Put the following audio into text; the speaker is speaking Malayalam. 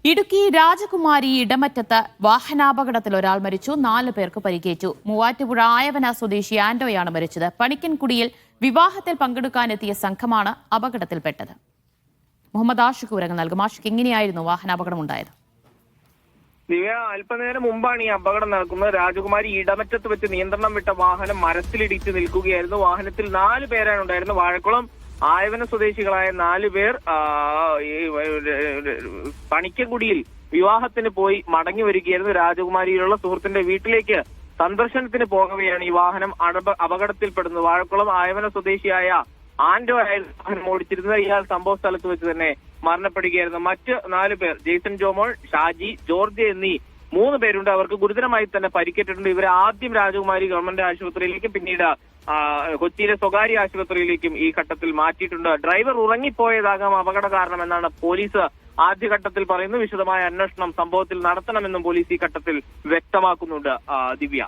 ഇടുക്കി രാജകുമാരി ഇടമറ്റത്ത് വാഹനാപകടത്തിൽ ഒരാൾ മരിച്ചു, 4 പേർക്ക് പരിക്കേറ്റു. മൂവാറ്റുപുഴ ആയവന സ്വദേശി ആന്റോയാണ് മരിച്ചത്. പണിക്കൻകുടിയിൽ വിവാഹത്തിൽ പങ്കെടുക്കാനെത്തിയ സംഘമാണ് അപകടത്തിൽപ്പെട്ടത്. മുഹമ്മദ് ആഷിഖ് വിവരങ്ങൾ നൽകും. ആഷിഖ്, എങ്ങനെയായിരുന്നു വാഹനാപകടമുണ്ടായത്? അല്പനേരം മുമ്പാണ് ഈ അപകടം നടക്കുന്നത്. രാജകുമാരി ഇടമറ്റത്ത് വെച്ച് നിയന്ത്രണം വിട്ട വാഹനം മരത്തിലിടിച്ച് നിൽക്കുകയായിരുന്നു. വാഹനത്തിൽ 4 പേരാണ് ഉണ്ടായിരുന്നത്. വാഴക്കുളം ആയവന സ്വദേശികളായ 4 പേർ പണിക്കൻകുടിയിൽ വിവാഹത്തിന് പോയി മടങ്ങി വരികയായിരുന്നു. രാജകുമാരിയിലുള്ള സുഹൃത്തിന്റെ വീട്ടിലേക്ക് സന്ദർശനത്തിന് പോകവെയാണ് ഈ വാഹനം അപകടത്തിൽപ്പെടുന്നത്. വാഴക്കുളം ആയവന സ്വദേശിയായ ആന്റോ ആയിരുന്നു വാഹനം ഓടിച്ചിരുന്നത്. ഇയാൾ സംഭവ സ്ഥലത്ത് വെച്ച് തന്നെ മരണപ്പെടുകയായിരുന്നു. മറ്റ് 4 പേർ ജെയ്സൺ ജോമോൾ, ഷാജി, ജോർജ് എന്നീ 3 പേരുണ്ട്. അവർക്ക് ഗുരുതരമായി തന്നെ പരിക്കേറ്റിട്ടുണ്ട്. ഇവരെ ആദ്യം രാജകുമാരി ഗവൺമെന്റ് ആശുപത്രിയിലേക്കും പിന്നീട് കൊച്ചിയിലെ സ്വകാര്യ ആശുപത്രിയിലേക്കും ഈ ഘട്ടത്തിൽ മാറ്റിയിട്ടുണ്ട്. ഡ്രൈവർ ഉറങ്ങിപ്പോയതാകാം അപകട കാരണമെന്നാണ് പോലീസ് ആദ്യഘട്ടത്തിൽ പറയുന്നത്. വിശദമായ അന്വേഷണം സംഭവത്തിൽ നടത്തണമെന്നും പോലീസ് ഈ ഘട്ടത്തിൽ വ്യക്തമാക്കുന്നുണ്ട്. ദിവ്യ.